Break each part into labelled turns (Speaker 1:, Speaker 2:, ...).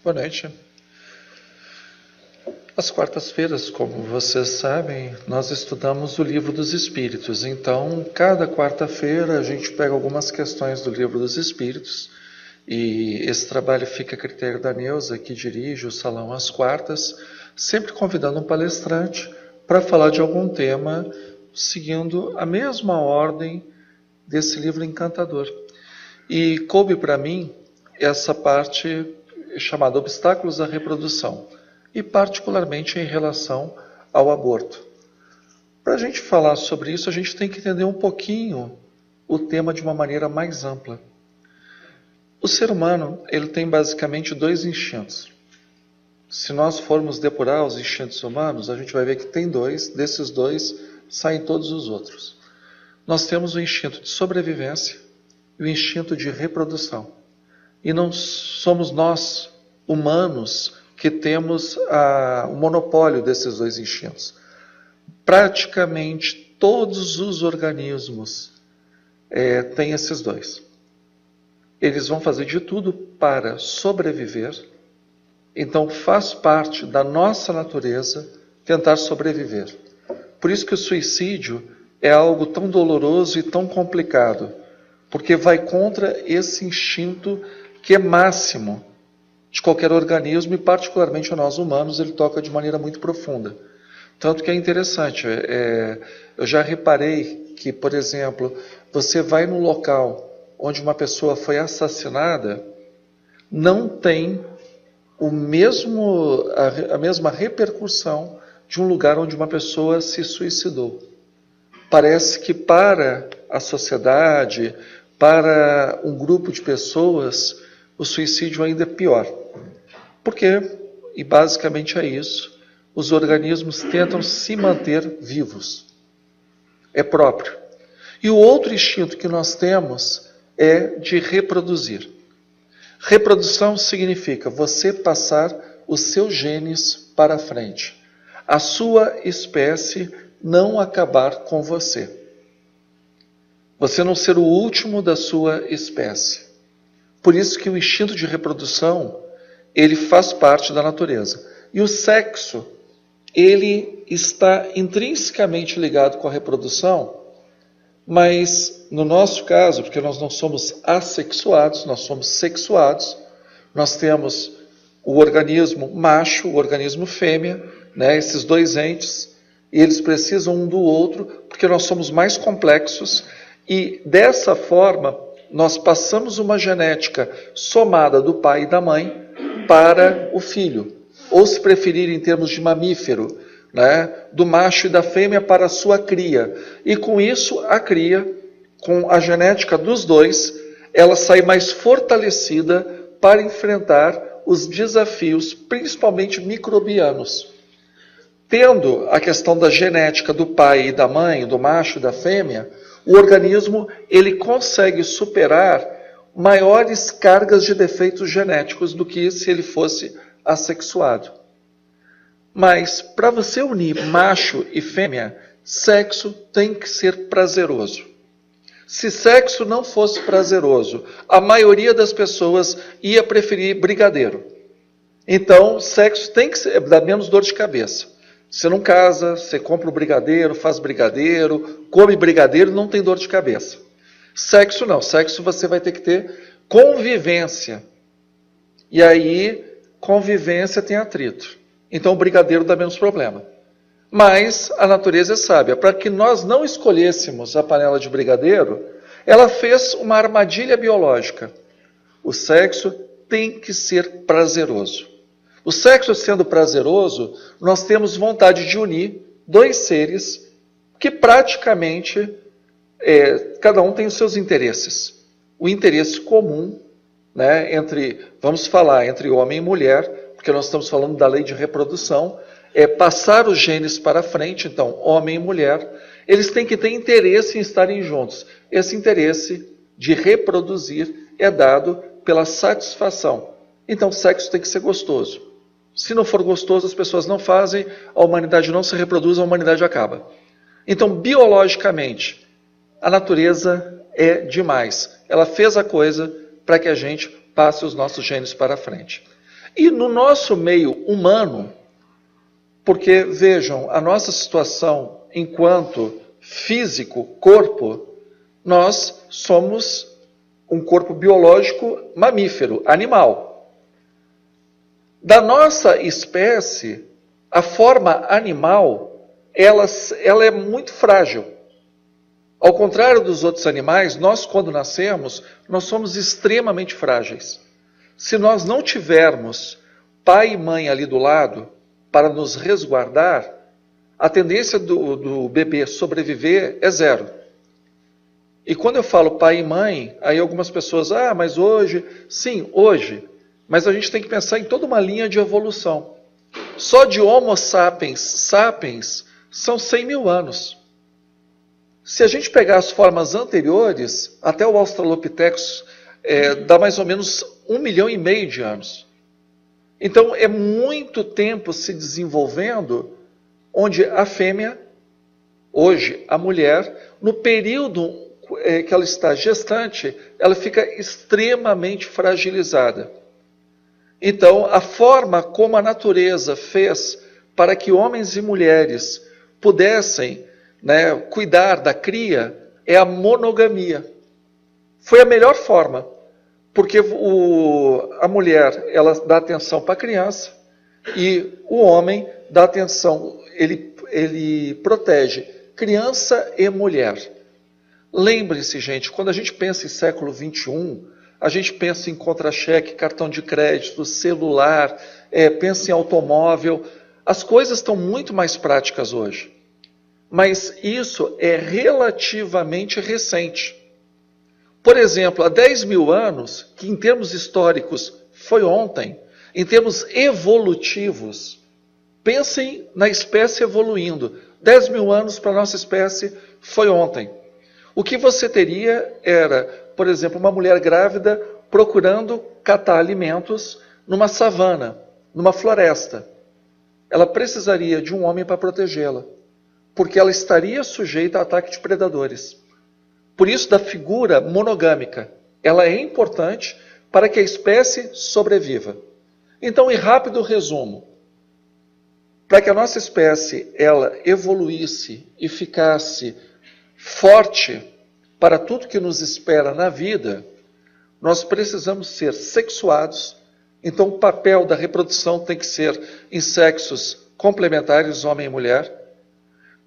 Speaker 1: Boa noite. Às quartas-feiras, como vocês sabem, nós estudamos o Livro dos Espíritos. Então, cada quarta-feira a gente pega algumas questões do Livro dos Espíritos e esse trabalho fica a critério da Neuza, que dirige o salão às quartas, sempre convidando um palestrante para falar de algum tema, seguindo a mesma ordem desse livro encantador. E coube para mim essa parte chamada Obstáculos à Reprodução, e particularmente em relação ao aborto. Para a gente falar sobre isso, a gente tem que entender um pouquinho o tema de uma maneira mais ampla. O ser humano, ele tem basicamente dois instintos. Se nós formos depurar os instintos humanos, a gente vai ver que tem dois, desses dois saem todos os outros. Nós temos o instinto de sobrevivência e o instinto de reprodução. E não somos nós, humanos, que temos o monopólio desses dois instintos. Praticamente todos os organismos têm esses dois. Eles vão fazer de tudo para sobreviver, então faz parte da nossa natureza tentar sobreviver. Por isso que o suicídio é algo tão doloroso e tão complicado, porque vai contra esse instinto que é máximo de qualquer organismo, e particularmente a nós humanos, ele toca de maneira muito profunda. Tanto que é interessante, eu já reparei que, por exemplo, você vai num local onde uma pessoa foi assassinada, não tem a mesma repercussão de um lugar onde uma pessoa se suicidou. Parece que para a sociedade, para um grupo de pessoas, o suicídio ainda é pior. Por quê? E basicamente é isso. Os organismos tentam se manter vivos. É próprio. E o outro instinto que nós temos é de reproduzir. Reprodução significa você passar os seus genes para frente. A sua espécie não acabar com você. Você não ser o último da sua espécie. Por isso que o instinto de reprodução, ele faz parte da natureza. E o sexo, ele está intrinsecamente ligado com a reprodução, mas no nosso caso, porque nós não somos assexuados, nós somos sexuados, nós temos o organismo macho, o organismo fêmea, né, esses dois entes, e eles precisam um do outro, porque nós somos mais complexos, e dessa forma nós passamos uma genética somada do pai e da mãe para o filho, ou se preferir em termos de mamífero, né, do macho e da fêmea para a sua cria. E com isso, a cria, com a genética dos dois, ela sai mais fortalecida para enfrentar os desafios, principalmente microbianos. Tendo a questão da genética do pai e da mãe, do macho e da fêmea, o organismo ele consegue superar maiores cargas de defeitos genéticos do que se ele fosse assexuado. Mas, para você unir macho e fêmea, sexo tem que ser prazeroso. Se sexo não fosse prazeroso, a maioria das pessoas ia preferir brigadeiro. Então, sexo tem que ser, dá menos dor de cabeça. Você não casa, você compra o brigadeiro, faz brigadeiro, come brigadeiro, não tem dor de cabeça. Sexo não, sexo você vai ter que ter convivência. E aí, convivência tem atrito. Então o brigadeiro dá menos problema. Mas a natureza é sábia. Para que nós não escolhêssemos a panela de brigadeiro, ela fez uma armadilha biológica. O sexo tem que ser prazeroso. O sexo sendo prazeroso, nós temos vontade de unir dois seres que praticamente cada um tem os seus interesses. O interesse comum, né, vamos falar entre homem e mulher, porque nós estamos falando da lei de reprodução, é passar os genes para frente. Então, homem e mulher, eles têm que ter interesse em estarem juntos. Esse interesse de reproduzir é dado pela satisfação. Então, o sexo tem que ser gostoso. Se não for gostoso, as pessoas não fazem, a humanidade não se reproduz, a humanidade acaba. Então, biologicamente, a natureza é demais. Ela fez a coisa para que a gente passe os nossos genes para frente. E no nosso meio humano, porque vejam, a nossa situação enquanto físico, corpo, nós somos um corpo biológico mamífero, animal. Da nossa espécie, a forma animal, ela é muito frágil. Ao contrário dos outros animais, nós quando nascemos, nós somos extremamente frágeis. Se nós não tivermos pai e mãe ali do lado para nos resguardar, a tendência do bebê sobreviver é zero. E quando eu falo pai e mãe, aí algumas pessoas, mas hoje, sim, hoje, mas a gente tem que pensar em toda uma linha de evolução. Só de Homo sapiens sapiens são 100 mil anos. Se a gente pegar as formas anteriores, até o Australopithecus dá mais ou menos 1,5 milhão de anos. Então é muito tempo se desenvolvendo, onde a fêmea, hoje a mulher, no período que ela está gestante, ela fica extremamente fragilizada. Então, a forma como a natureza fez para que homens e mulheres pudessem cuidar da cria é a monogamia. Foi a melhor forma, porque a mulher ela dá atenção para a criança e o homem dá atenção, ele protege criança e mulher. Lembre-se, gente, quando a gente pensa em século XXI, a gente pensa em contra-cheque, cartão de crédito, celular, pensa em automóvel. As coisas estão muito mais práticas hoje. Mas isso é relativamente recente. Por exemplo, há 10 mil anos, que em termos históricos foi ontem, em termos evolutivos, pensem na espécie evoluindo. 10 mil anos para a nossa espécie foi ontem. O que você teria era, por exemplo, uma mulher grávida procurando catar alimentos numa savana, numa floresta. Ela precisaria de um homem para protegê-la, porque ela estaria sujeita a ataque de predadores. Por isso, da figura monogâmica, ela é importante para que a espécie sobreviva. Então, em rápido resumo, para que a nossa espécie ela evoluísse e ficasse forte para tudo que nos espera na vida, nós precisamos ser sexuados. Então, o papel da reprodução tem que ser em sexos complementares, homem e mulher.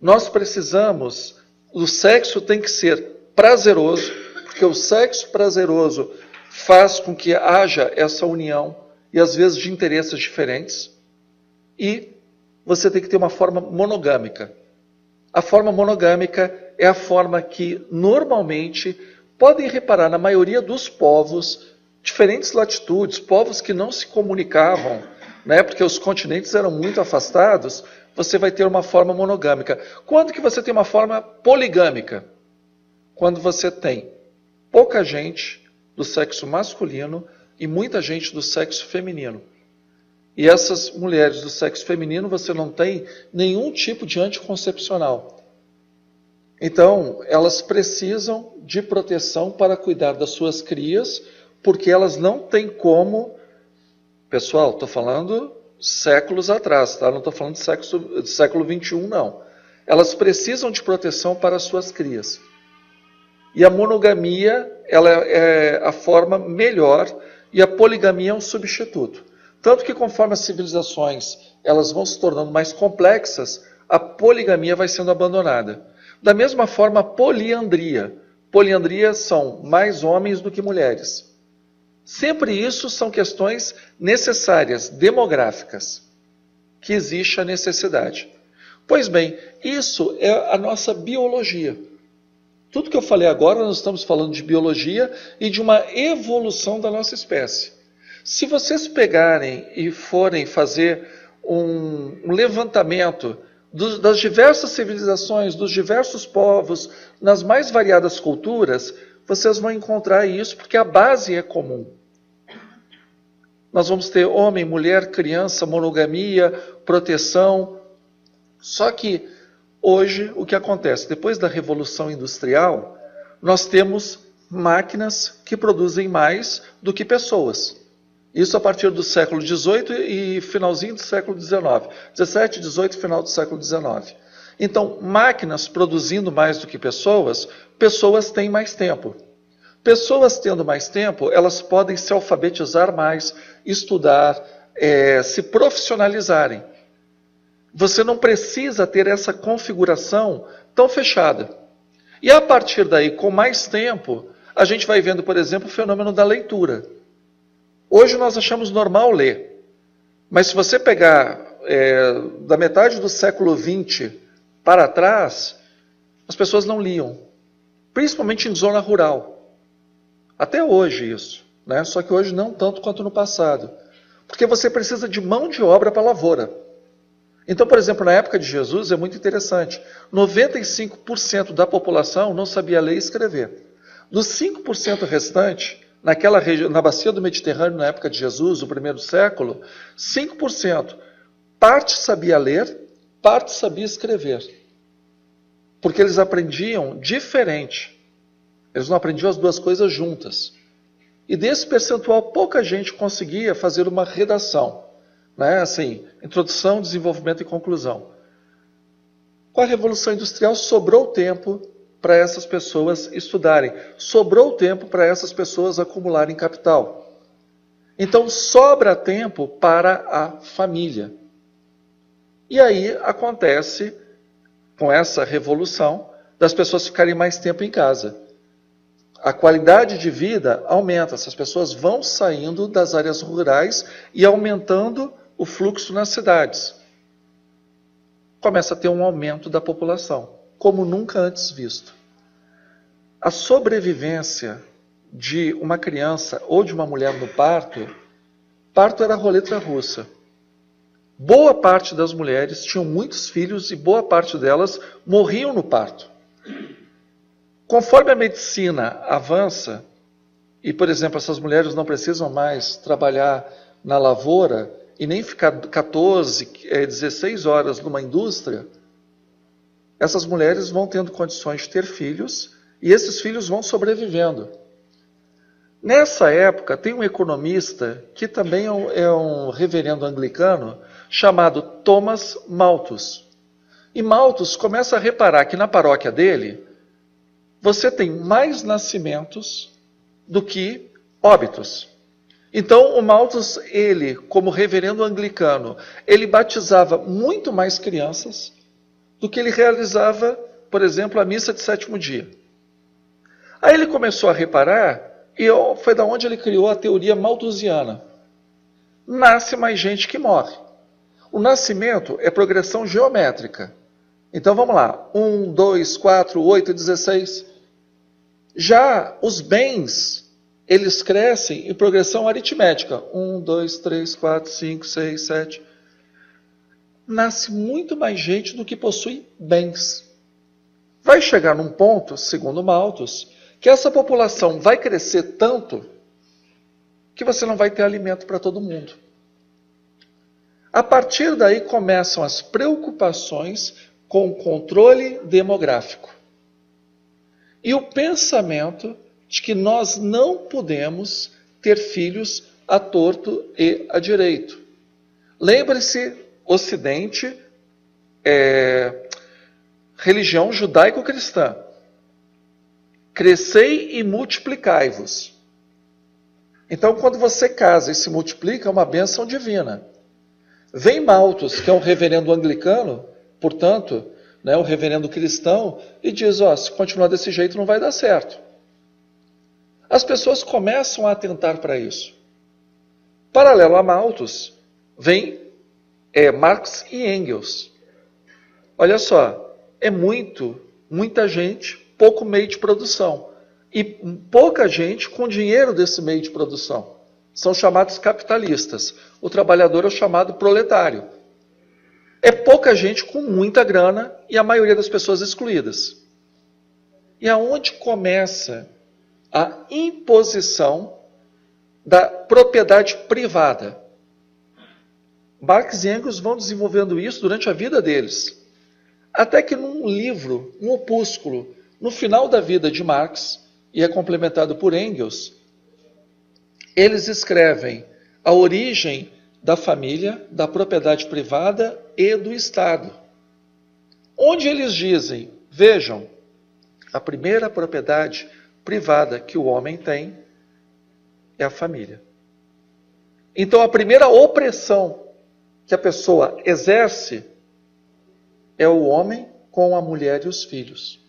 Speaker 1: Nós precisamos, o sexo tem que ser prazeroso, porque o sexo prazeroso faz com que haja essa união, e às vezes de interesses diferentes. E você tem que ter uma forma monogâmica. A forma monogâmica é a forma que, normalmente, podem reparar na maioria dos povos, diferentes latitudes, povos que não se comunicavam, porque os continentes eram muito afastados, você vai ter uma forma monogâmica. Quando que você tem uma forma poligâmica? Quando você tem pouca gente do sexo masculino e muita gente do sexo feminino. E essas mulheres do sexo feminino, você não tem nenhum tipo de anticoncepcional. Então, elas precisam de proteção para cuidar das suas crias, porque elas não têm como... Pessoal, estou falando séculos atrás, tá? Não estou falando de século XXI, não. Elas precisam de proteção para as suas crias. E a monogamia ela é a forma melhor e a poligamia é um substituto. Tanto que conforme as civilizações elas vão se tornando mais complexas, a poligamia vai sendo abandonada. Da mesma forma, a poliandria. Poliandria são mais homens do que mulheres. Sempre isso são questões necessárias, demográficas, que existe a necessidade. Pois bem, isso é a nossa biologia. Tudo que eu falei agora, nós estamos falando de biologia e de uma evolução da nossa espécie. Se vocês pegarem e forem fazer um levantamento das diversas civilizações, dos diversos povos, nas mais variadas culturas, vocês vão encontrar isso, porque a base é comum. Nós vamos ter homem, mulher, criança, monogamia, proteção. Só que hoje, o que acontece? Depois da Revolução Industrial, nós temos máquinas que produzem mais do que pessoas. Isso a partir do século XVIII e finalzinho do século XIX. 17, 18, final do século XIX. Então, máquinas produzindo mais do que pessoas, pessoas têm mais tempo. Pessoas tendo mais tempo, elas podem se alfabetizar mais, estudar, se profissionalizarem. Você não precisa ter essa configuração tão fechada. E a partir daí, com mais tempo, a gente vai vendo, por exemplo, o fenômeno da leitura. Hoje nós achamos normal ler, mas se você pegar da metade do século XX para trás, as pessoas não liam, principalmente em zona rural. Até hoje isso, né? Só que hoje não tanto quanto no passado, porque você precisa de mão de obra para a lavoura. Então, por exemplo, na época de Jesus é muito interessante, 95% da população não sabia ler e escrever. Dos 5% restante, naquela região, na bacia do Mediterrâneo, na época de Jesus, o primeiro século, 5%, parte sabia ler, parte sabia escrever. Porque eles aprendiam diferente. Eles não aprendiam as duas coisas juntas. E desse percentual, pouca gente conseguia fazer uma redação. Né? Assim, introdução, desenvolvimento e conclusão. Com a Revolução Industrial, sobrou tempo para essas pessoas estudarem. Sobrou tempo para essas pessoas acumularem capital. Então, sobra tempo para a família. E aí acontece, com essa revolução, das pessoas ficarem mais tempo em casa. A qualidade de vida aumenta, essas pessoas vão saindo das áreas rurais e aumentando o fluxo nas cidades. Começa a ter um aumento da população, como nunca antes visto. A sobrevivência de uma criança ou de uma mulher no parto era roleta russa. Boa parte das mulheres tinham muitos filhos e boa parte delas morriam no parto. Conforme a medicina avança, e, por exemplo, essas mulheres não precisam mais trabalhar na lavoura e nem ficar 14, 16 horas numa indústria, essas mulheres vão tendo condições de ter filhos e esses filhos vão sobrevivendo. Nessa época, tem um economista que também é um reverendo anglicano, chamado Thomas Malthus. E Malthus começa a reparar que na paróquia dele, você tem mais nascimentos do que óbitos. Então, o Malthus, ele, como reverendo anglicano, ele batizava muito mais crianças do que ele realizava, por exemplo, a missa de sétimo dia. Aí ele começou a reparar, e foi da onde ele criou a teoria malthusiana. Nasce mais gente que morre. O nascimento é progressão geométrica. Então vamos lá, 1, 2, 4, 8, 16. Já os bens, eles crescem em progressão aritmética. 1, 2, 3, 4, 5, 6, 7. Nasce muito mais gente do que possui bens. Vai chegar num ponto, segundo Malthus, que essa população vai crescer tanto que você não vai ter alimento para todo mundo. A partir daí começam as preocupações com o controle demográfico. E o pensamento de que nós não podemos ter filhos à torto e à direito. Lembre-se, Ocidente, religião judaico-cristã. Crescei e multiplicai-vos. Então, quando você casa e se multiplica, é uma bênção divina. Vem Malthus, que é um reverendo anglicano, portanto, né, um reverendo cristão, e diz, se continuar desse jeito não vai dar certo. As pessoas começam a atentar para isso. Paralelo a Malthus, vem Marx e Engels. Olha só, é muita gente, pouco meio de produção. E pouca gente com dinheiro desse meio de produção. São chamados capitalistas. O trabalhador é o chamado proletário. É pouca gente com muita grana e a maioria das pessoas excluídas. E aonde começa a imposição da propriedade privada? Marx e Engels vão desenvolvendo isso durante a vida deles. Até que num livro, um opúsculo, no final da vida de Marx, e é complementado por Engels, eles escrevem a origem da família, da propriedade privada e do Estado. Onde eles dizem, vejam, a primeira propriedade privada que o homem tem é a família. Então a primeira opressão que a pessoa exerce é o homem com a mulher e os filhos.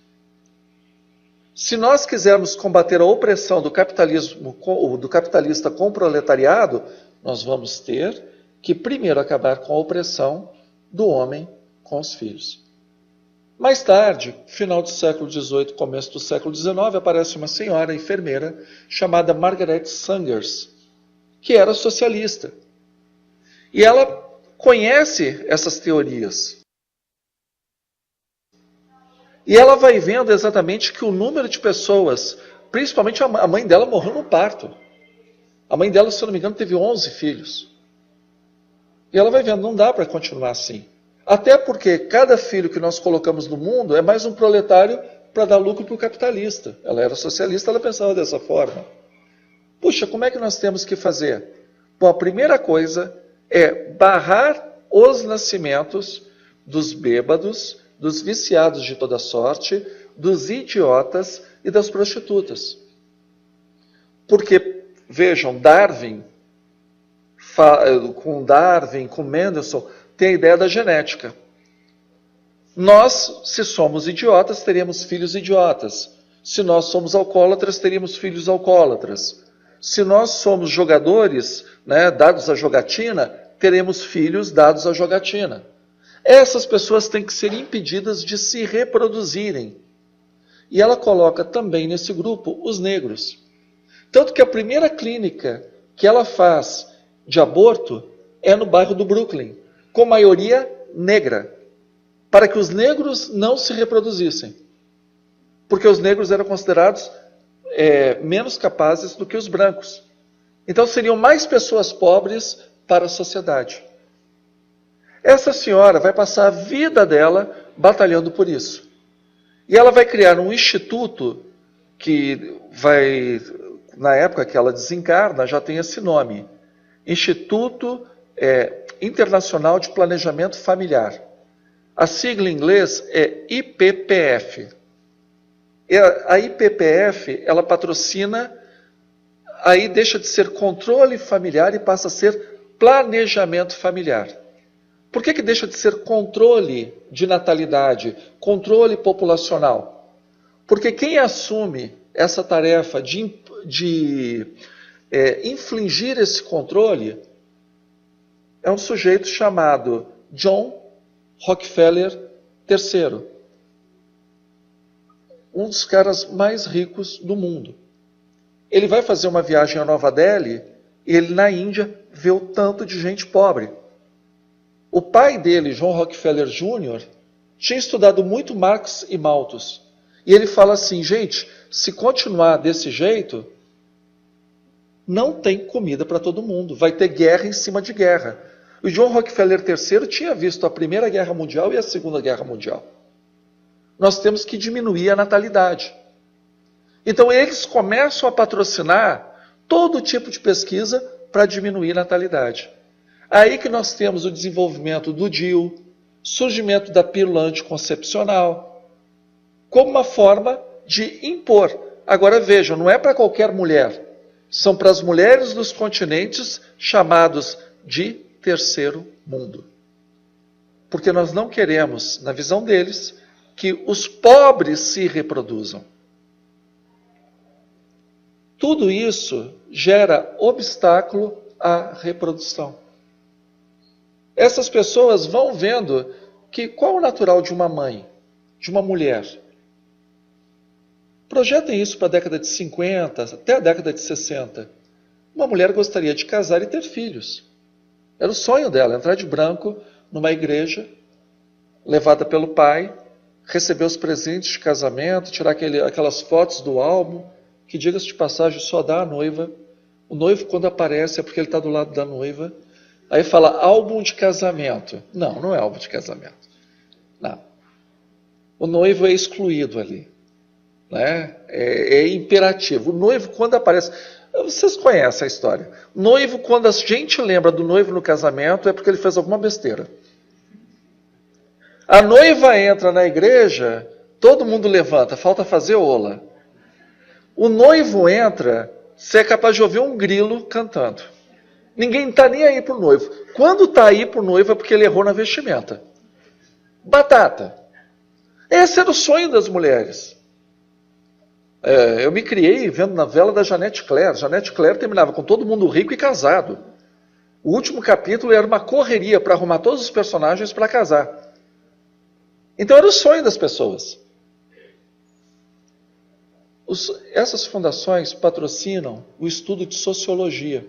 Speaker 1: Se nós quisermos combater a opressão do capitalista com o proletariado, nós vamos ter que primeiro acabar com a opressão do homem com os filhos. Mais tarde, final do século XVIII, começo do século XIX, aparece uma senhora enfermeira chamada Margaret Sangers, que era socialista. E ela conhece essas teorias. E ela vai vendo exatamente que o número de pessoas, principalmente a mãe dela morreu no parto. A mãe dela, se eu não me engano, teve 11 filhos. E ela vai vendo, não dá para continuar assim. Até porque cada filho que nós colocamos no mundo é mais um proletário para dar lucro para o capitalista. Ela era socialista, ela pensava dessa forma. Puxa, como é que nós temos que fazer? Bom, a primeira coisa é barrar os nascimentos dos bêbados, dos viciados de toda sorte, dos idiotas e das prostitutas. Porque, vejam, Darwin, com Mendelssohn, tem a ideia da genética. Nós, se somos idiotas, teríamos filhos idiotas. Se nós somos alcoólatras, teríamos filhos alcoólatras. Se nós somos jogadores, dados à jogatina, teremos filhos dados à jogatina. Essas pessoas têm que ser impedidas de se reproduzirem. E ela coloca também nesse grupo os negros. Tanto que a primeira clínica que ela faz de aborto é no bairro do Brooklyn, com maioria negra, para que os negros não se reproduzissem. Porque os negros eram considerados menos capazes do que os brancos. Então seriam mais pessoas pobres para a sociedade. Essa senhora vai passar a vida dela batalhando por isso. E ela vai criar um instituto que vai, na época que ela desencarna, já tem esse nome. Instituto Internacional de Planejamento Familiar. A sigla em inglês é IPPF. A IPPF, ela patrocina, aí deixa de ser controle familiar e passa a ser planejamento familiar. Por que deixa de ser controle de natalidade, controle populacional? Porque quem assume essa tarefa de infligir esse controle é um sujeito chamado John Rockefeller III, um dos caras mais ricos do mundo. Ele vai fazer uma viagem a Nova Delhi e ele na Índia vê o tanto de gente pobre. O pai dele, John Rockefeller Jr., tinha estudado muito Marx e Malthus. E ele fala assim, gente, se continuar desse jeito, não tem comida para todo mundo. Vai ter guerra em cima de guerra. O John Rockefeller III tinha visto a Primeira Guerra Mundial e a Segunda Guerra Mundial. Nós temos que diminuir a natalidade. Então eles começam a patrocinar todo tipo de pesquisa para diminuir a natalidade. Aí que nós temos o desenvolvimento do DIU, surgimento da pílula anticoncepcional, como uma forma de impor. Agora vejam, não é para qualquer mulher, são para as mulheres dos continentes chamados de terceiro mundo. Porque nós não queremos, na visão deles, que os pobres se reproduzam. Tudo isso gera obstáculo à reprodução. Essas pessoas vão vendo que qual é o natural de uma mãe, de uma mulher. Projetem isso para a década de 50, até a década de 60. Uma mulher gostaria de casar e ter filhos. Era o sonho dela, entrar de branco numa igreja, levada pelo pai, receber os presentes de casamento, tirar aquelas fotos do álbum, que, diga-se de passagem, só dá à noiva. O noivo, quando aparece, é porque ele está do lado da noiva. Aí fala álbum de casamento. Não, não é álbum de casamento. Não. O noivo é excluído ali. É imperativo. O noivo, quando aparece... Vocês conhecem a história. Noivo, quando a gente lembra do noivo no casamento, é porque ele fez alguma besteira. A noiva entra na igreja, todo mundo levanta, falta fazer ola. O noivo entra, você é capaz de ouvir um grilo cantando. Ninguém está nem aí pro noivo. Quando está aí pro noivo é porque ele errou na vestimenta. Batata. Esse era o sonho das mulheres. Eu me criei vendo novela da Jeanette Claire. Jeanette Claire terminava com todo mundo rico e casado. O último capítulo era uma correria para arrumar todos os personagens para casar. Então era o sonho das pessoas. Essas fundações patrocinam o estudo de sociologia.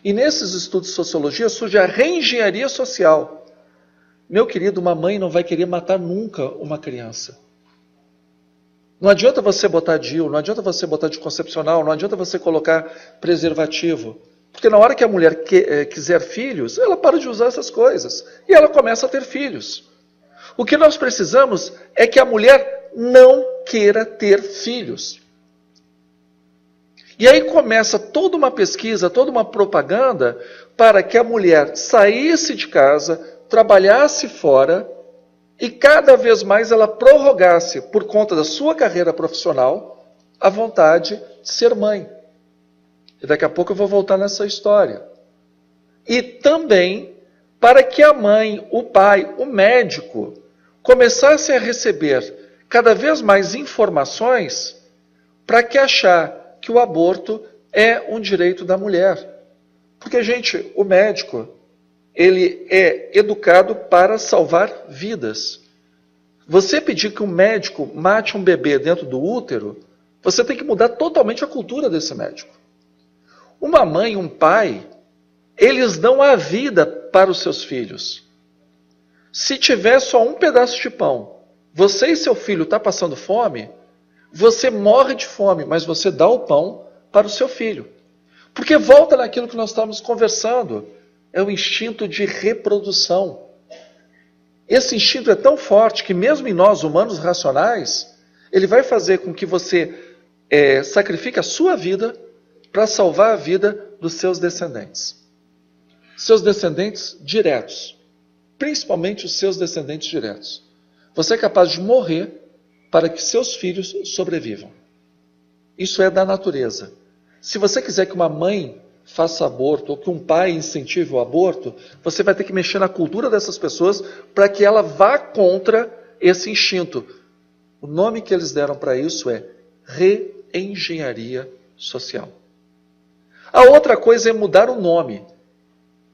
Speaker 1: E nesses estudos de sociologia surge a reengenharia social. Meu querido, uma mãe não vai querer matar nunca uma criança. Não adianta você botar DIU, não adianta você botar anticoncepcional, não adianta você colocar preservativo. Porque na hora que a mulher quiser filhos, ela para de usar essas coisas. E ela começa a ter filhos. O que nós precisamos é que a mulher não queira ter filhos. E aí começa toda uma pesquisa, toda uma propaganda para que a mulher saísse de casa, trabalhasse fora e cada vez mais ela prorrogasse, por conta da sua carreira profissional, a vontade de ser mãe. E daqui a pouco eu vou voltar nessa história. E também para que a mãe, o pai, o médico começassem a receber cada vez mais informações para que achar que o aborto é um direito da mulher. Porque, gente, o médico, ele é educado para salvar vidas. Você pedir que um médico mate um bebê dentro do útero, você tem que mudar totalmente a cultura desse médico. Uma mãe, um pai, eles dão a vida para os seus filhos. Se tiver só um pedaço de pão, você e seu filho estão passando fome, você morre de fome, mas você dá o pão para o seu filho. Porque volta naquilo que nós estávamos conversando, é o instinto de reprodução. Esse instinto é tão forte que mesmo em nós, humanos racionais, ele vai fazer com que você sacrifique a sua vida para salvar a vida dos seus descendentes. Seus descendentes diretos. Principalmente os seus descendentes diretos. Você é capaz de morrer para que seus filhos sobrevivam. Isso é da natureza. Se você quiser que uma mãe faça aborto ou que um pai incentive o aborto, você vai ter que mexer na cultura dessas pessoas para que ela vá contra esse instinto. O nome que eles deram para isso é reengenharia social. A outra coisa é mudar o nome.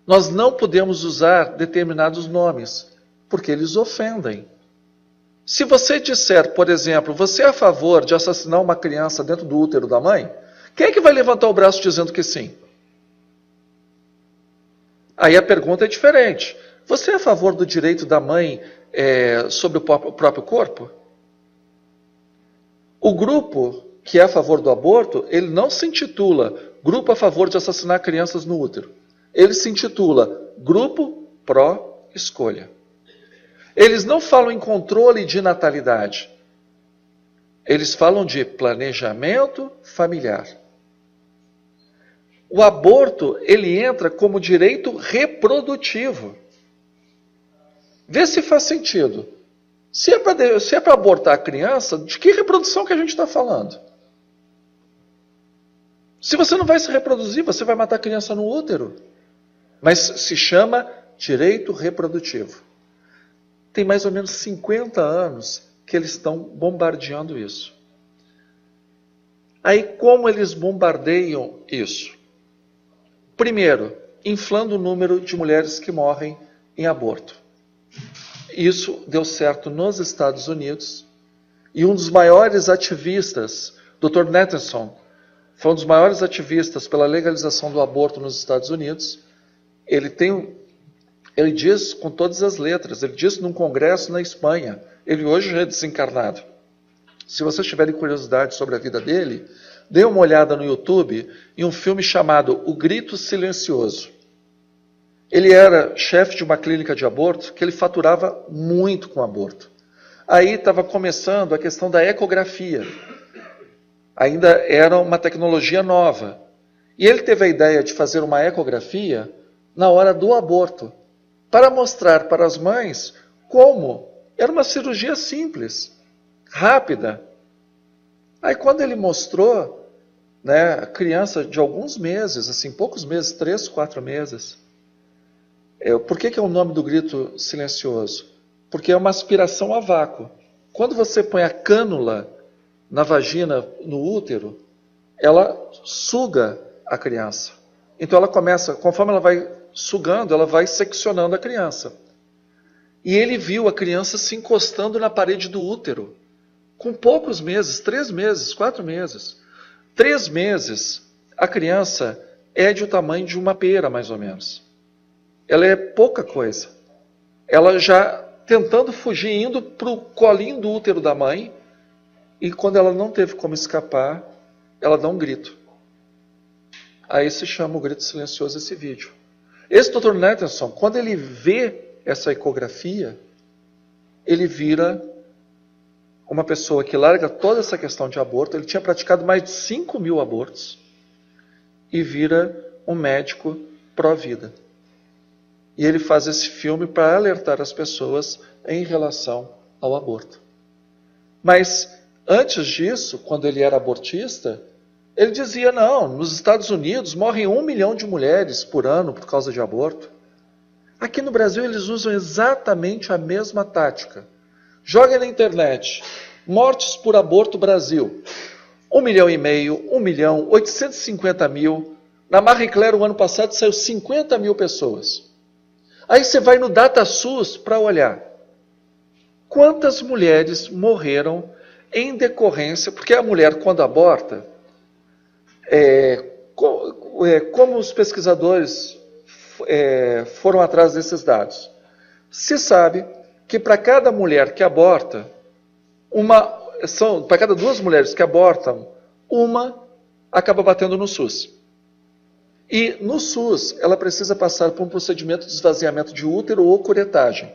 Speaker 1: Nós não podemos usar determinados nomes, porque eles ofendem. Se você disser, por exemplo, você é a favor de assassinar uma criança dentro do útero da mãe, quem é que vai levantar o braço dizendo que sim? Aí a pergunta é diferente. Você é a favor do direito da mãe sobre o próprio corpo? O grupo que é a favor do aborto, ele não se intitula Grupo a favor de assassinar crianças no útero. Ele se intitula Grupo Pró-Escolha. Eles não falam em controle de natalidade. Eles falam de planejamento familiar. O aborto, ele entra como direito reprodutivo. Vê se faz sentido. Se é para abortar a criança, de que reprodução que a gente está falando? Se você não vai se reproduzir, você vai matar a criança no útero. Mas se chama direito reprodutivo. Tem mais ou menos 50 anos que eles estão bombardeando isso. Aí como eles bombardeiam isso? Primeiro, inflando o número de mulheres que morrem em aborto. Isso deu certo nos Estados Unidos. E um dos maiores ativistas, Dr. Nathanson, foi um dos maiores ativistas pela legalização do aborto nos Estados Unidos. Ele diz com todas as letras, ele disse num congresso na Espanha, ele hoje já é desencarnado. Se vocês tiverem curiosidade sobre a vida dele, dê uma olhada no YouTube em um filme chamado O Grito Silencioso. Ele era chefe de uma clínica de aborto que ele faturava muito com aborto. Aí estava começando a questão da ecografia. Ainda era uma tecnologia nova. E ele teve a ideia de fazer uma ecografia na hora do aborto, para mostrar para as mães como era uma cirurgia simples, rápida. Aí quando ele mostrou, né, a criança de alguns meses, assim, poucos meses, 3, 4 meses. Por que é o nome do grito silencioso? Porque é uma aspiração a vácuo. Quando você põe a cânula na vagina, no útero, ela suga a criança. Então ela começa, conforme ela vai sugando, ela vai seccionando a criança. E ele viu a criança se encostando na parede do útero, com poucos meses, 3 meses, 4 meses. 3 meses, a criança é do tamanho de uma pera, mais ou menos. Ela é pouca coisa. Ela já tentando fugir, indo para o colinho do útero da mãe, e quando ela não teve como escapar, ela dá um grito. Aí se chama o grito silencioso esse vídeo. Esse Dr. Nathanson, quando ele vê essa ecografia, ele vira uma pessoa que larga toda essa questão de aborto. Ele tinha praticado mais de 5.000 abortos e vira um médico pró-vida. E ele faz esse filme para alertar as pessoas em relação ao aborto. Mas antes disso, quando ele era abortista, ele dizia, não, nos Estados Unidos morrem 1 milhão de mulheres por ano por causa de aborto. Aqui no Brasil eles usam exatamente a mesma tática. Joga na internet, mortes por aborto Brasil. 1,5 milhão, 1 milhão, 850 mil. Na Marie Claire, o ano passado, saiu 50 mil pessoas. Aí você vai no DataSUS para olhar. Quantas mulheres morreram em decorrência, porque a mulher, quando aborta, como os pesquisadores foram atrás desses dados? Se sabe que para cada mulher que aborta, para cada 2 mulheres que abortam, uma acaba batendo no SUS. E no SUS, ela precisa passar por um procedimento de esvaziamento de útero ou curetagem.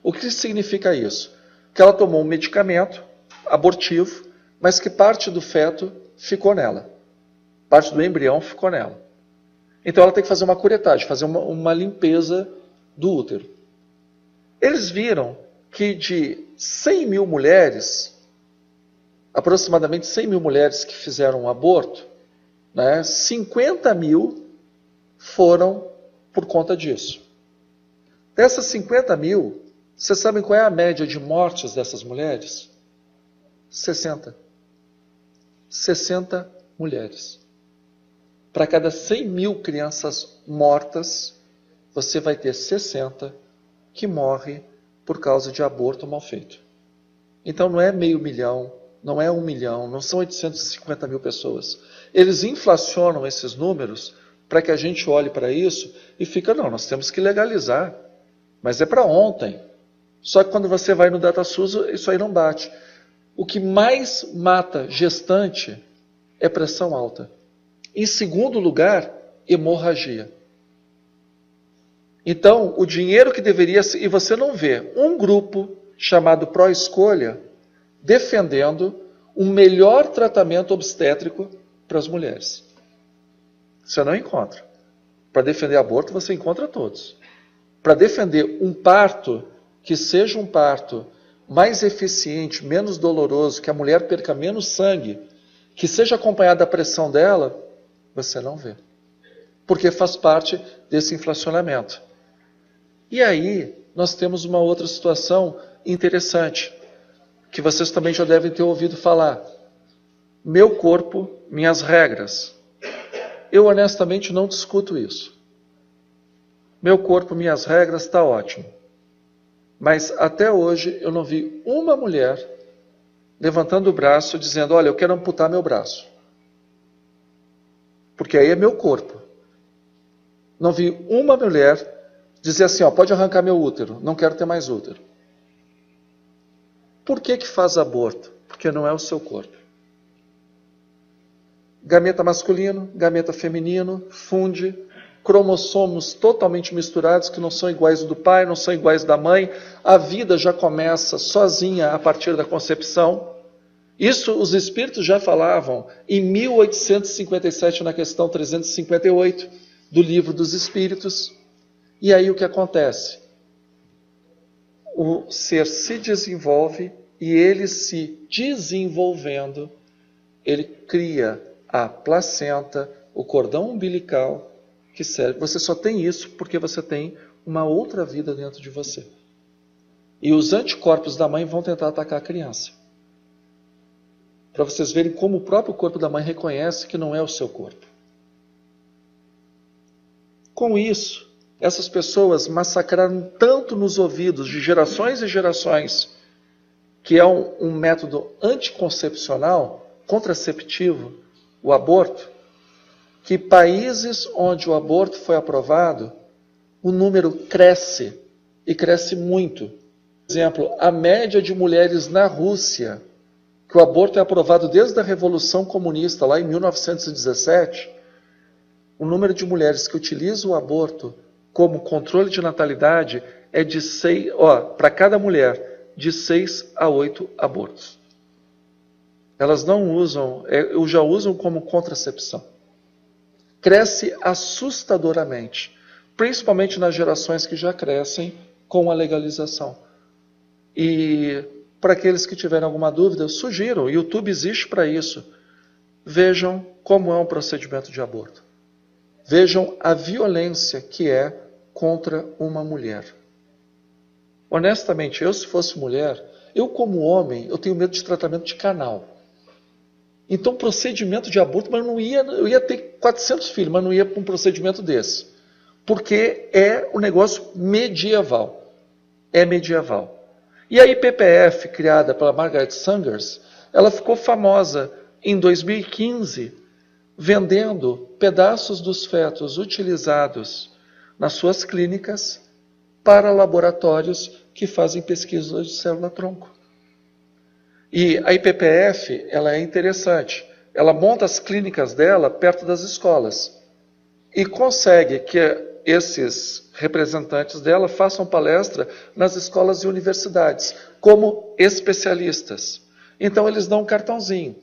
Speaker 1: O que significa isso? Que ela tomou um medicamento abortivo, mas que parte do feto ficou nela. Parte do embrião ficou nela. Então ela tem que fazer uma curetagem, fazer uma limpeza do útero. Eles viram que de 100 mil mulheres, aproximadamente 100 mil mulheres que fizeram um aborto, né, 50 mil foram por conta disso. Dessas 50 mil, vocês sabem qual é a média de mortes dessas mulheres? 60. 60 mulheres. Para cada 100 mil crianças mortas, você vai ter 60 que morrem por causa de aborto mal feito. Então não é 500 mil, não é 1 milhão, não são 850 mil pessoas. Eles inflacionam esses números para que a gente olhe para isso e fica, não, nós temos que legalizar. Mas é para ontem. Só que quando você vai no DataSUS, isso aí não bate. O que mais mata gestante é pressão alta. Em segundo lugar, hemorragia. Então, o dinheiro que deveria ser... E você não vê um grupo chamado Pró-Escolha defendendo um melhor tratamento obstétrico para as mulheres. Você não encontra. Para defender aborto, você encontra todos. Para defender um parto que seja um parto mais eficiente, menos doloroso, que a mulher perca menos sangue, que seja acompanhada da pressão dela, você não vê. Porque faz parte desse inflacionamento. E aí, nós temos uma outra situação interessante, que vocês também já devem ter ouvido falar. Meu corpo, minhas regras. Eu honestamente não discuto isso. Meu corpo, minhas regras, está ótimo. Mas até hoje eu não vi uma mulher levantando o braço dizendo, olha, eu quero amputar meu braço. Porque aí é meu corpo. Não vi uma mulher dizer assim, ó, pode arrancar meu útero, não quero ter mais útero. Por que faz aborto? Porque não é o seu corpo. Gameta masculino, gameta feminino, funde, cromossomos totalmente misturados, que não são iguais do pai, não são iguais da mãe. A vida já começa sozinha a partir da concepção. Isso os espíritos já falavam em 1857, na questão 358 do Livro dos Espíritos. E aí o que acontece? O ser se desenvolve e ele se desenvolvendo, ele cria a placenta, o cordão umbilical que serve. Você só tem isso porque você tem uma outra vida dentro de você. E os anticorpos da mãe vão tentar atacar a criança. Para vocês verem como o próprio corpo da mãe reconhece que não é o seu corpo. Com isso, essas pessoas massacraram tanto nos ouvidos de gerações e gerações, que é um método anticoncepcional, contraceptivo, o aborto, que países onde o aborto foi aprovado, o número cresce, e cresce muito. Por exemplo, a média de mulheres na Rússia, que o aborto é aprovado desde a Revolução Comunista, lá em 1917, o número de mulheres que utilizam o aborto como controle de natalidade é de 6, para cada mulher, de 6 a 8 abortos. Elas não usam, já usam como contracepção. Cresce assustadoramente, principalmente nas gerações que já crescem com a legalização. E para aqueles que tiverem alguma dúvida, sugiro, o YouTube existe para isso. Vejam como é um procedimento de aborto. Vejam a violência que é contra uma mulher. Honestamente, eu se fosse mulher, eu como homem, eu tenho medo de tratamento de canal. Então, procedimento de aborto, mas eu ia ter 400 filhos, mas não ia para um procedimento desse. Porque é um negócio medieval. É medieval. E a IPPF, criada pela Margaret Sangers, ela ficou famosa em 2015, vendendo pedaços dos fetos utilizados nas suas clínicas para laboratórios que fazem pesquisa de célula-tronco. E a IPPF, ela é interessante. Ela monta as clínicas dela perto das escolas e consegue que esses representantes dela façam palestra nas escolas e universidades, como especialistas. Então, eles dão um cartãozinho.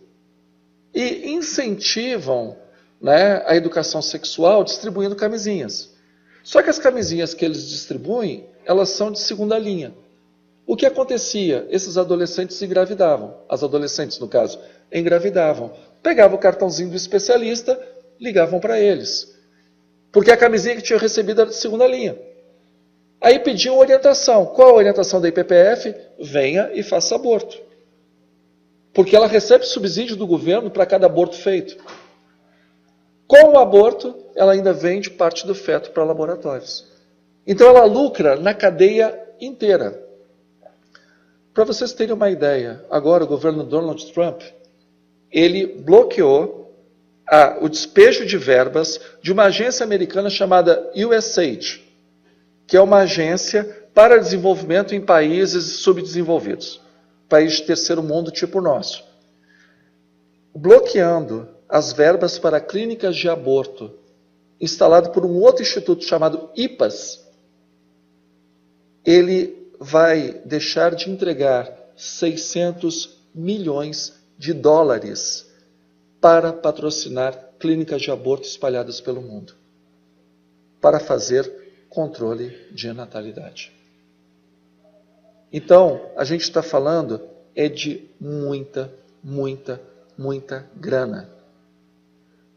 Speaker 1: E incentivam, né, a educação sexual distribuindo camisinhas. Só que as camisinhas que eles distribuem, elas são de segunda linha. O que acontecia? Esses adolescentes engravidavam. As adolescentes, no caso, engravidavam. Pegavam o cartãozinho do especialista, ligavam para eles. Porque a camisinha que tinha recebido era de segunda linha. Aí pediam orientação. Qual a orientação da IPPF? Venha e faça aborto. Porque ela recebe subsídio do governo para cada aborto feito. Com o aborto, ela ainda vende parte do feto para laboratórios. Então ela lucra na cadeia inteira. Para vocês terem uma ideia, agora o governo Donald Trump, ele bloqueou o despejo de verbas de uma agência americana chamada USAID, que é uma agência para desenvolvimento em países subdesenvolvidos, países de terceiro mundo tipo o nosso. Bloqueando as verbas para clínicas de aborto, instalado por um outro instituto chamado IPAS, ele vai deixar de entregar 600 milhões de dólares para patrocinar clínicas de aborto espalhadas pelo mundo, para fazer controle de natalidade. Então, a gente está falando de muita, muita, muita grana.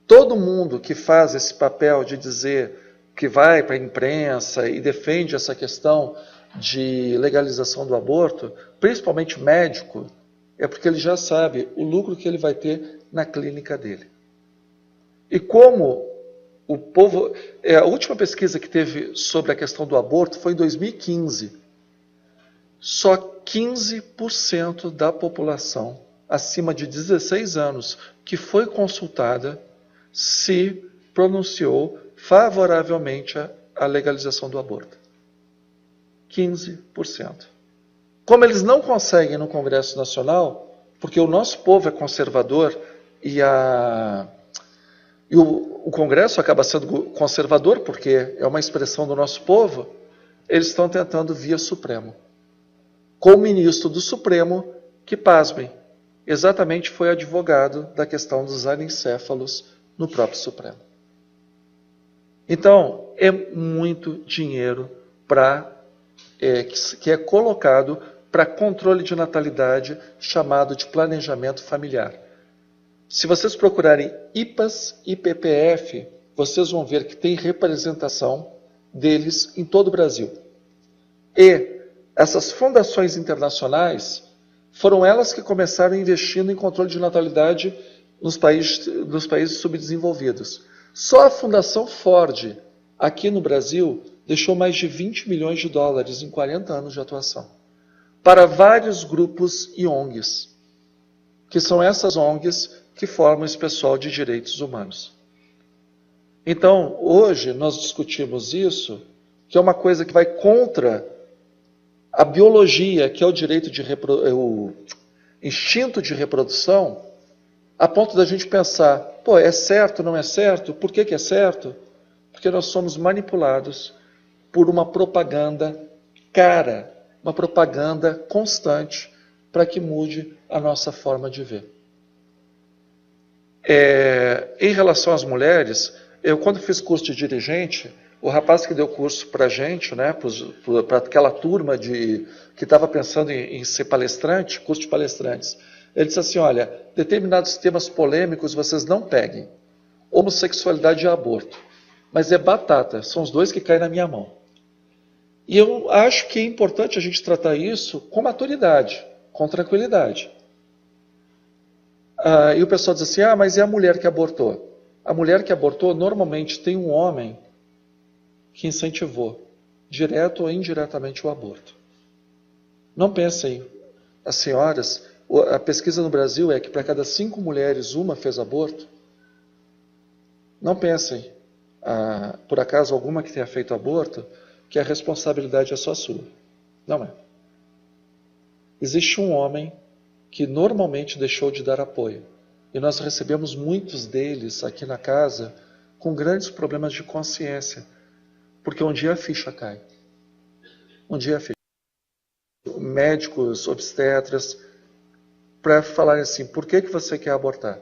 Speaker 1: Todo mundo que faz esse papel de dizer que vai para a imprensa e defende essa questão de legalização do aborto, principalmente médico, é porque ele já sabe o lucro que ele vai ter na clínica dele. E como o povo... a última pesquisa que teve sobre a questão do aborto foi em 2015. Só 15% da população acima de 16 anos que foi consultada se pronunciou favoravelmente à legalização do aborto. 15%. Como eles não conseguem no Congresso Nacional, porque o nosso povo é conservador e o Congresso acaba sendo conservador, porque é uma expressão do nosso povo, eles estão tentando via Supremo. Com o ministro do Supremo, que, pasmem, exatamente foi advogado da questão dos anencéfalos no próprio Supremo. Então, é muito dinheiro que é colocado para controle de natalidade, chamado de planejamento familiar. Se vocês procurarem IPAS e PPF, vocês vão ver que tem representação deles em todo o Brasil. E essas fundações internacionais foram elas que começaram investindo em controle de natalidade nos países subdesenvolvidos. Só a Fundação Ford, aqui no Brasil, deixou mais de 20 milhões de dólares em 40 anos de atuação para vários grupos e ONGs, que são essas ONGs que formam esse pessoal de direitos humanos. Então, hoje nós discutimos isso, que é uma coisa que vai contra a biologia, que é o direito o instinto de reprodução, a ponto da gente pensar, pô, é certo, não é certo? Por que é certo? Porque nós somos manipulados por uma propaganda cara, uma propaganda constante para que mude a nossa forma de ver. Em relação às mulheres, eu quando fiz curso de dirigente, o rapaz que deu curso para a gente, né, para aquela turma que estava pensando em ser palestrante, curso de palestrantes, ele disse assim, olha, determinados temas polêmicos vocês não peguem, homossexualidade e aborto, mas é batata, são os dois que caem na minha mão. E eu acho que é importante a gente tratar isso com maturidade, com tranquilidade. E o pessoal diz assim, mas e a mulher que abortou? A mulher que abortou normalmente tem um homem que incentivou, direto ou indiretamente, o aborto. Não pensem, as senhoras, a pesquisa no Brasil é que para cada 5 mulheres, uma fez aborto. Não pensem, por acaso alguma que tenha feito aborto, que a responsabilidade é só sua. Não é. Existe um homem que normalmente deixou de dar apoio. E nós recebemos muitos deles aqui na casa com grandes problemas de consciência. Porque um dia a ficha cai. Um dia a ficha. Médicos, obstetras, para falarem assim, por que você quer abortar?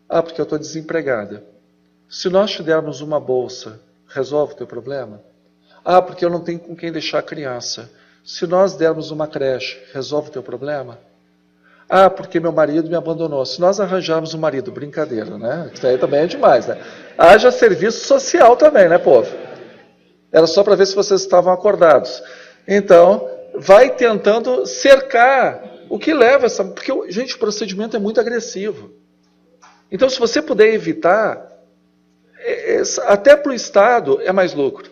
Speaker 1: Porque eu estou desempregada. Se nós te dermos uma bolsa, resolve o teu problema? Porque eu não tenho com quem deixar a criança. Se nós dermos uma creche, resolve o teu problema? Porque meu marido me abandonou. Se nós arranjarmos um marido, brincadeira, né? Isso aí também é demais, né? Haja serviço social também, né, povo? Era só para ver se vocês estavam acordados. Então, vai tentando cercar o que leva essa... Porque, gente, o procedimento é muito agressivo. Então, se você puder evitar, até para o Estado é mais lucro.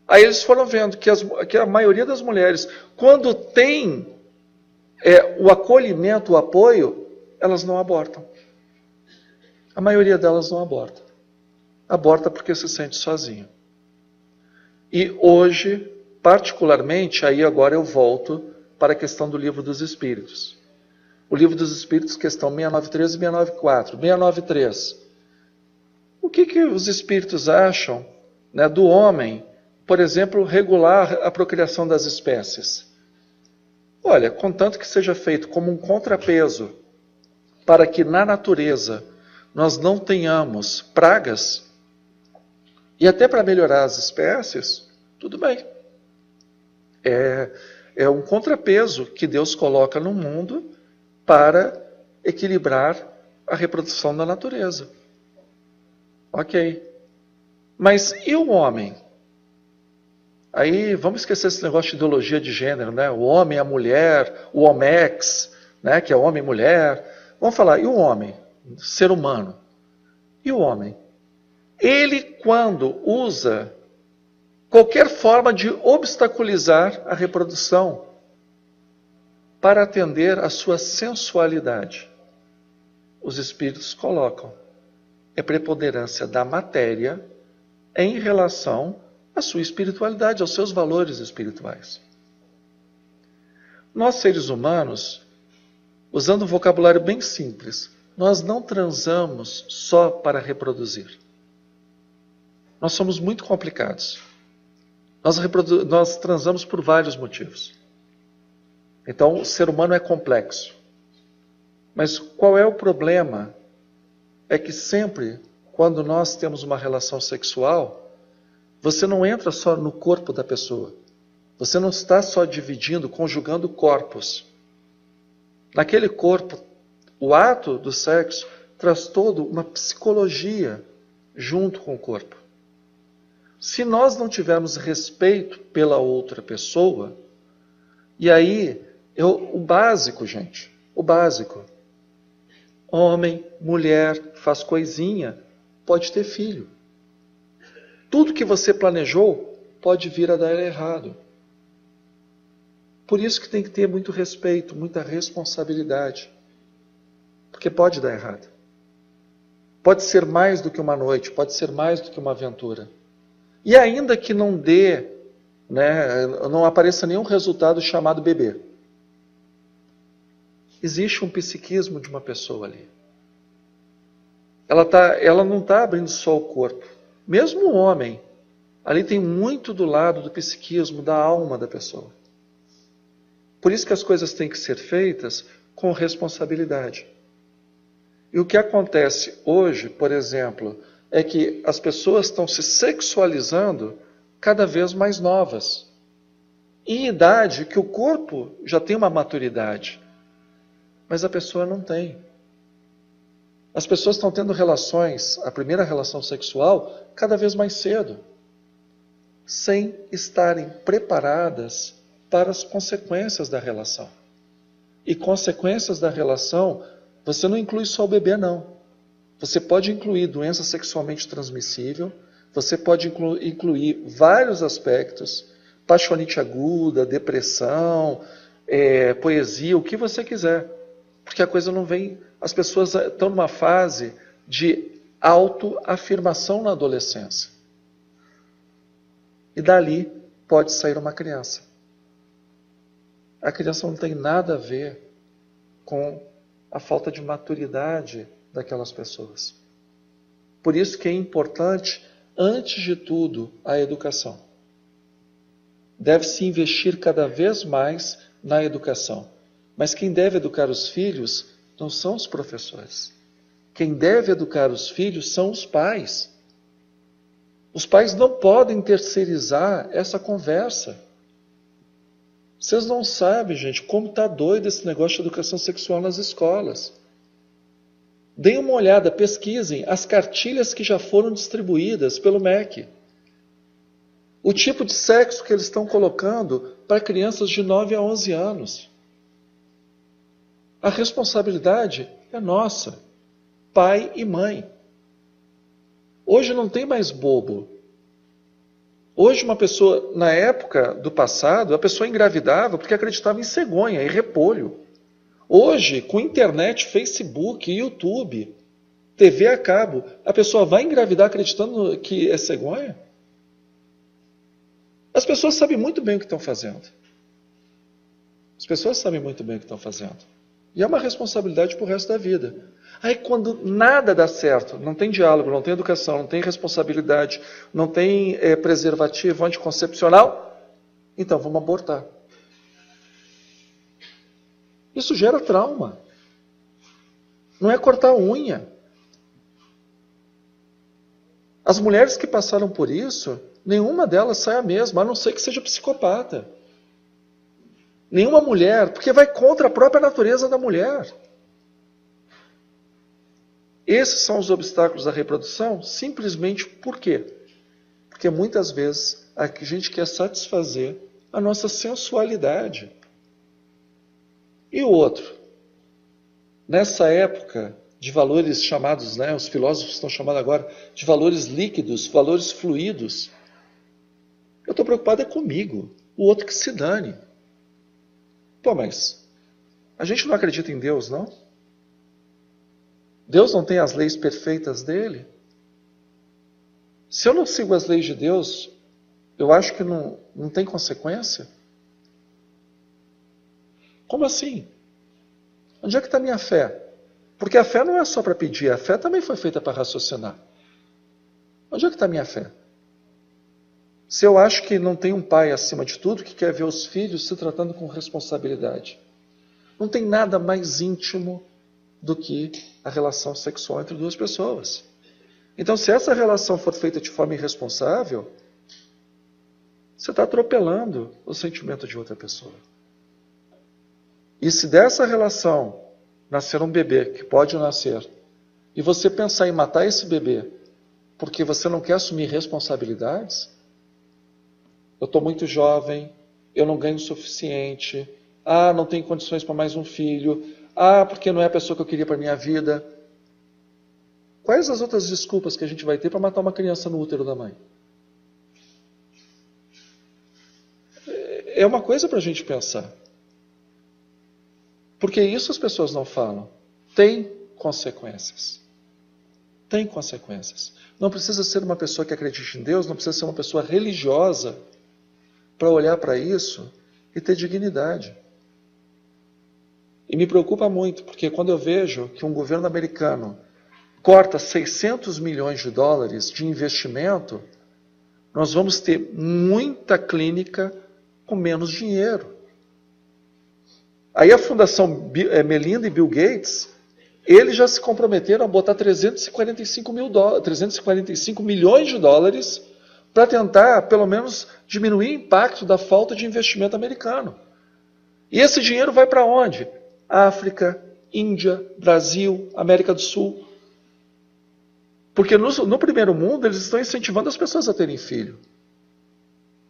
Speaker 1: Aí eles foram vendo que a maioria das mulheres, quando tem o acolhimento, o apoio, elas não abortam. A maioria delas não aborta. Aborta porque se sente sozinha. E hoje, particularmente, aí agora eu volto para a questão do Livro dos Espíritos. O Livro dos Espíritos, questão 693 e 694. 693. O que os espíritos acham, né, do homem, por exemplo, regular a procriação das espécies? Olha, contanto que seja feito como um contrapeso para que na natureza nós não tenhamos pragas, e até para melhorar as espécies, tudo bem. É um contrapeso que Deus coloca no mundo para equilibrar a reprodução da natureza. Ok. Mas e o homem? Aí vamos esquecer esse negócio de ideologia de gênero, né? O homem, a mulher, o homex, né? Que é homem e mulher. Vamos falar, e o homem? Ser humano. E o homem? Ele, quando usa qualquer forma de obstaculizar a reprodução para atender à sua sensualidade, os espíritos colocam preponderância da matéria em relação à sua espiritualidade, aos seus valores espirituais. Nós, seres humanos, usando um vocabulário bem simples, nós não transamos só para reproduzir. Nós somos muito complicados. Nós transamos por vários motivos. Então, o ser humano é complexo. Mas qual é o problema? É que sempre, quando nós temos uma relação sexual, você não entra só no corpo da pessoa. Você não está só dividindo, conjugando corpos. Naquele corpo, o ato do sexo traz toda uma psicologia junto com o corpo. Se nós não tivermos respeito pela outra pessoa, e aí, o básico, gente, o básico. Homem, mulher, faz coisinha, pode ter filho. Tudo que você planejou pode vir a dar errado. Por isso que tem que ter muito respeito, muita responsabilidade. Porque pode dar errado. Pode ser mais do que uma noite, pode ser mais do que uma aventura. E ainda que não dê, não apareça nenhum resultado chamado bebê. Existe um psiquismo de uma pessoa ali. Ela não está abrindo só o corpo. Mesmo o homem, ali tem muito do lado do psiquismo, da alma da pessoa. Por isso que as coisas têm que ser feitas com responsabilidade. E o que acontece hoje, por exemplo, é que as pessoas estão se sexualizando cada vez mais novas. Em idade que o corpo já tem uma maturidade, mas a pessoa não tem. As pessoas estão tendo relações, a primeira relação sexual, cada vez mais cedo, sem estarem preparadas para as consequências da relação. E consequências da relação, você não inclui só o bebê, não. Você pode incluir doença sexualmente transmissível, você pode incluir vários aspectos, paixonite aguda, depressão, poesia, o que você quiser. Porque a coisa não vem... As pessoas estão numa fase de autoafirmação na adolescência. E dali pode sair uma criança. A criança não tem nada a ver com a falta de maturidade daquelas pessoas. Por isso que é importante, antes de tudo, a educação. Deve-se investir cada vez mais na educação. Mas quem deve educar os filhos não são os professores. Quem deve educar os filhos são os pais. Os pais não podem terceirizar essa conversa. Vocês não sabem, gente, como está doido esse negócio de educação sexual nas escolas. Deem uma olhada, pesquisem as cartilhas que já foram distribuídas pelo MEC. O tipo de sexo que eles estão colocando para crianças de 9 a 11 anos. A responsabilidade é nossa, pai e mãe. Hoje não tem mais bobo. Hoje uma pessoa, na época do passado, a pessoa engravidava porque acreditava em cegonha e repolho. Hoje, com internet, Facebook, YouTube, TV a cabo, a pessoa vai engravidar acreditando que é cegonha? As pessoas sabem muito bem o que estão fazendo. As pessoas sabem muito bem o que estão fazendo. E é uma responsabilidade para o resto da vida. Aí quando nada dá certo, não tem diálogo, não tem educação, não tem responsabilidade, não tem preservativo anticoncepcional, então vamos abortar. Isso gera trauma. Não é cortar a unha. As mulheres que passaram por isso, nenhuma delas sai a mesma, a não ser que seja psicopata. Nenhuma mulher, porque vai contra a própria natureza da mulher. Esses são os obstáculos à reprodução, simplesmente por quê? Porque muitas vezes a gente quer satisfazer a nossa sensualidade. E o outro? Nessa época de valores chamados, os filósofos estão chamando agora de valores líquidos, valores fluidos, eu estou preocupado comigo, o outro que se dane. Pô, mas a gente não acredita em Deus, não? Deus não tem as leis perfeitas dele? Se eu não sigo as leis de Deus, eu acho que não tem consequência? Como assim? Onde é que está a minha fé? Porque a fé não é só para pedir, a fé também foi feita para raciocinar. Onde é que está a minha fé? Se eu acho que não tem um pai acima de tudo que quer ver os filhos se tratando com responsabilidade. Não tem nada mais íntimo do que a relação sexual entre duas pessoas. Então, se essa relação for feita de forma irresponsável, você está atropelando o sentimento de outra pessoa. E se dessa relação nascer um bebê, que pode nascer, e você pensar em matar esse bebê porque você não quer assumir responsabilidades, eu estou muito jovem, eu não ganho o suficiente, não tenho condições para mais um filho, porque não é a pessoa que eu queria para a minha vida. Quais as outras desculpas que a gente vai ter para matar uma criança no útero da mãe? É uma coisa para a gente pensar. Porque isso as pessoas não falam. Tem consequências. Tem consequências. Não precisa ser uma pessoa que acredite em Deus, não precisa ser uma pessoa religiosa para olhar para isso e ter dignidade. E me preocupa muito, porque quando eu vejo que um governo americano corta 600 milhões de dólares de investimento, nós vamos ter muita clínica com menos dinheiro. Aí a Fundação Melinda e Bill Gates, eles já se comprometeram a botar 345 milhões de dólares para tentar, pelo menos, diminuir o impacto da falta de investimento americano. E esse dinheiro vai para onde? África, Índia, Brasil, América do Sul. Porque no primeiro mundo eles estão incentivando as pessoas a terem filho.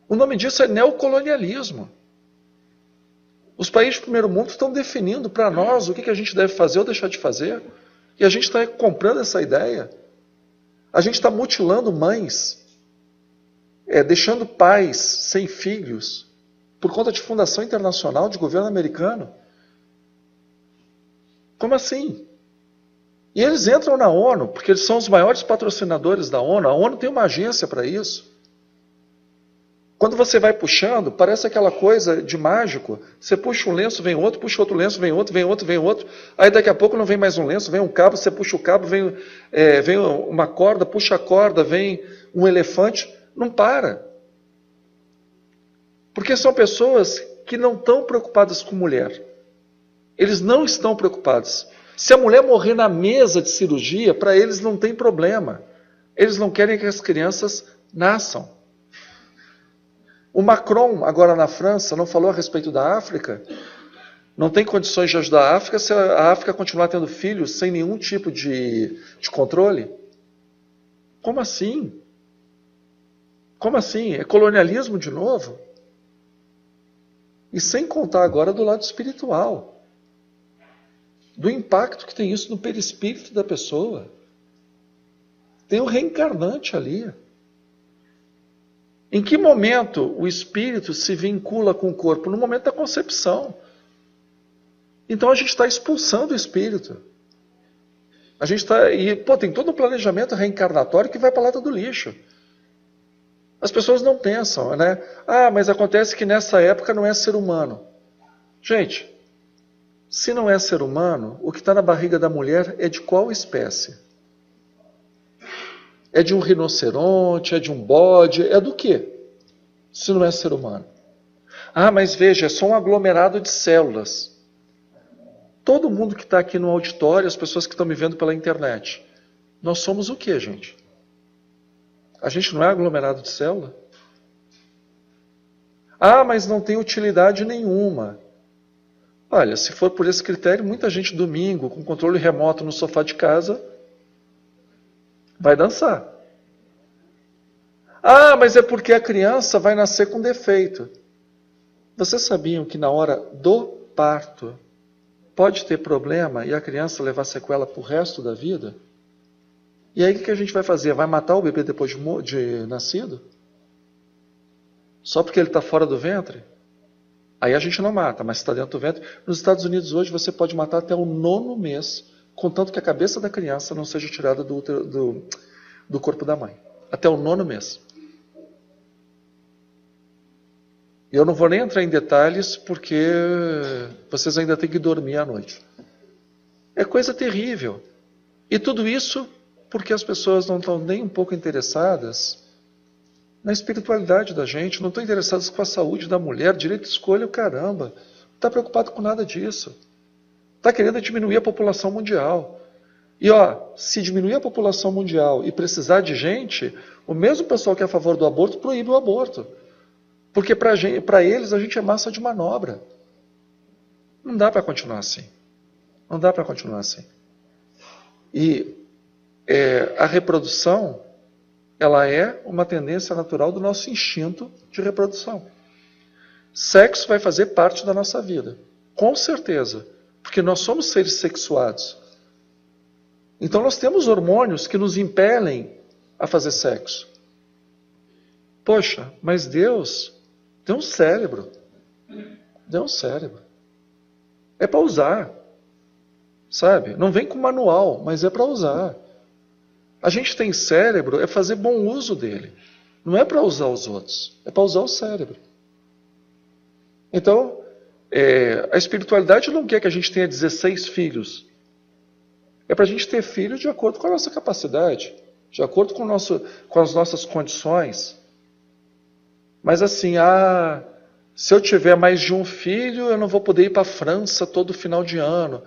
Speaker 1: O nome disso é neocolonialismo. Os países do primeiro mundo estão definindo para nós o que a gente deve fazer ou deixar de fazer. E a gente está comprando essa ideia. A gente está mutilando mães, deixando pais sem filhos, por conta de fundação internacional, de governo americano. Como assim? E eles entram na ONU, porque eles são os maiores patrocinadores da ONU. A ONU tem uma agência para isso. Quando você vai puxando, parece aquela coisa de mágico. Você puxa um lenço, vem outro, puxa outro lenço, vem outro, vem outro, vem outro. Aí daqui a pouco não vem mais um lenço, vem um cabo, você puxa o cabo, vem uma corda, puxa a corda, vem um elefante. Não para. Porque são pessoas que não estão preocupadas com mulher. Eles não estão preocupados. Se a mulher morrer na mesa de cirurgia, para eles não tem problema. Eles não querem que as crianças nasçam. O Macron, agora na França, não falou a respeito da África? Não tem condições de ajudar a África se a África continuar tendo filhos sem nenhum tipo de controle? Como assim? Como assim? É colonialismo de novo? E sem contar agora do lado espiritual. Do impacto que tem isso no perispírito da pessoa. Tem o reencarnante ali. Em que momento o espírito se vincula com o corpo? No momento da concepção. Então a gente está expulsando o espírito. A gente tem todo um planejamento reencarnatório que vai para a lata do lixo. As pessoas não pensam, né? Mas acontece que nessa época não é ser humano. Gente, se não é ser humano, o que está na barriga da mulher é de qual espécie? É de um rinoceronte, é de um bode, é do quê? Se não é ser humano. Mas veja, é só um aglomerado de células. Todo mundo que está aqui no auditório, as pessoas que estão me vendo pela internet, nós somos o quê, gente? A gente não é aglomerado de célula? Mas não tem utilidade nenhuma. Olha, se for por esse critério, muita gente domingo, com controle remoto no sofá de casa, vai dançar. Mas é porque a criança vai nascer com defeito. Vocês sabiam que na hora do parto pode ter problema e a criança levar sequela pro resto da vida? E aí o que a gente vai fazer? Vai matar o bebê depois de nascido? Só porque ele está fora do ventre? Aí a gente não mata, mas está dentro do ventre. Nos Estados Unidos hoje você pode matar até o 9º mês, contanto que a cabeça da criança não seja tirada do corpo da mãe. Até o 9º mês. E eu não vou nem entrar em detalhes, porque vocês ainda têm que dormir à noite. É coisa terrível. E tudo isso porque as pessoas não estão nem um pouco interessadas na espiritualidade da gente, não estão interessadas com a saúde da mulher, direito de escolha, caramba. Não está preocupado com nada disso. Está querendo diminuir a população mundial. E se diminuir a população mundial e precisar de gente, o mesmo pessoal que é a favor do aborto proíbe o aborto. Porque para eles a gente é massa de manobra. Não dá para continuar assim. Não dá para continuar assim. E a reprodução, ela é uma tendência natural do nosso instinto de reprodução. Sexo vai fazer parte da nossa vida, com certeza, porque nós somos seres sexuados. Então nós temos hormônios que nos impelem a fazer sexo. Poxa, mas Deus deu um cérebro. Deu um cérebro. É para usar. Sabe? Não vem com manual, mas é para usar. A gente tem cérebro, é fazer bom uso dele. Não é para usar os outros, é para usar o cérebro. Então, a espiritualidade não quer que a gente tenha 16 filhos. É para a gente ter filhos de acordo com a nossa capacidade, de acordo com as nossas condições. Mas assim, se eu tiver mais de um filho, eu não vou poder ir para a França todo final de ano.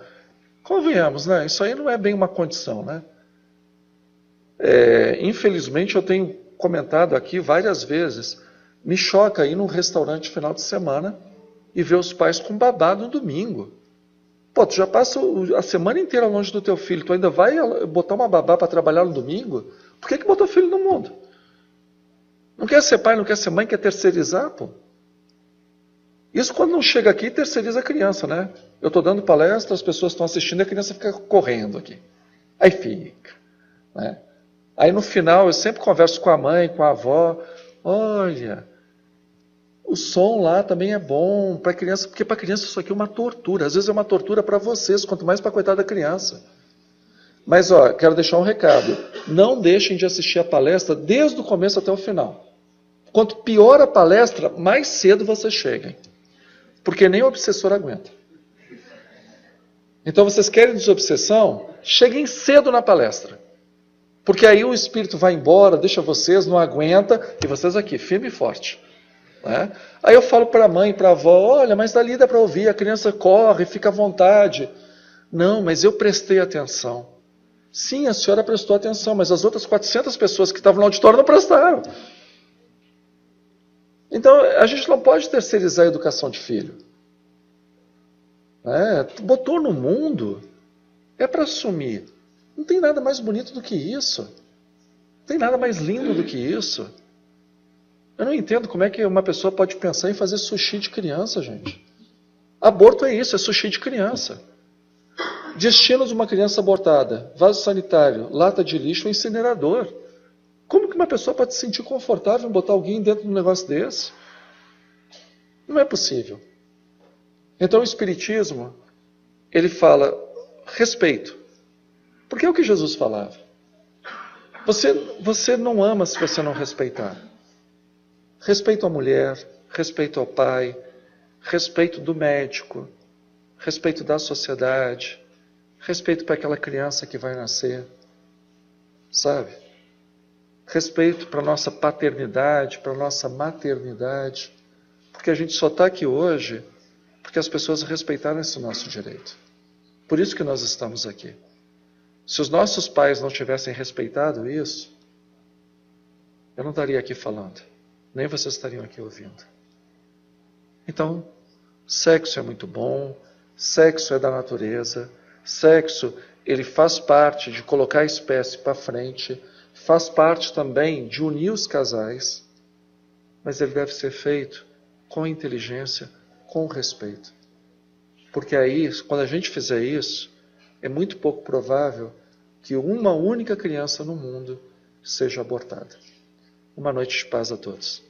Speaker 1: Convenhamos, né? Isso aí não é bem uma condição, né? Infelizmente, eu tenho comentado aqui várias vezes, me choca ir num restaurante final de semana e ver os pais com babá no domingo. Pô, tu já passa a semana inteira longe do teu filho, tu ainda vai botar uma babá para trabalhar no domingo? Por que botou filho no mundo? Não quer ser pai, não quer ser mãe, quer terceirizar, pô? Isso quando não chega aqui, terceiriza a criança, né? Eu estou dando palestra, as pessoas estão assistindo e a criança fica correndo aqui. Aí fica, né? Aí no final eu sempre converso com a mãe, com a avó. Olha, o som lá também é bom para a criança, porque para a criança isso aqui é uma tortura. Às vezes é uma tortura para vocês, quanto mais para a coitada da criança. Mas quero deixar um recado. Não deixem de assistir a palestra desde o começo até o final. Quanto pior a palestra, mais cedo vocês cheguem. Porque nem o obsessor aguenta. Então vocês querem desobsessão? Cheguem cedo na palestra. Porque aí o espírito vai embora, deixa vocês, não aguenta, e vocês aqui, firme e forte. Né? Aí eu falo para a mãe, para a avó, olha, mas dali dá para ouvir, a criança corre, fica à vontade. Não, mas eu prestei atenção. Sim, a senhora prestou atenção, mas as outras 400 pessoas que estavam no auditório não prestaram. Então, a gente não pode terceirizar a educação de filho. Botou no mundo, é para assumir. Não tem nada mais bonito do que isso. Não tem nada mais lindo do que isso. Eu não entendo como é que uma pessoa pode pensar em fazer sushi de criança, gente. Aborto é isso, é sushi de criança. Destino de uma criança abortada, vaso sanitário, lata de lixo ou incinerador. Como que uma pessoa pode se sentir confortável em botar alguém dentro de um negócio desse? Não é possível. Então o Espiritismo, ele fala respeito. Porque é o que Jesus falava. Você não ama se você não respeitar. Respeito à mulher, respeito ao pai, respeito do médico, respeito da sociedade, respeito para aquela criança que vai nascer, sabe? Respeito para a nossa paternidade, para a nossa maternidade, porque a gente só está aqui hoje porque as pessoas respeitaram esse nosso direito. Por isso que nós estamos aqui. Se os nossos pais não tivessem respeitado isso, eu não estaria aqui falando, nem vocês estariam aqui ouvindo. Então, sexo é muito bom, sexo é da natureza, sexo, ele faz parte de colocar a espécie para frente, faz parte também de unir os casais, mas ele deve ser feito com inteligência, com respeito. Porque aí, quando a gente fizer isso, é muito pouco provável que uma única criança no mundo seja abortada. Uma noite de paz a todos.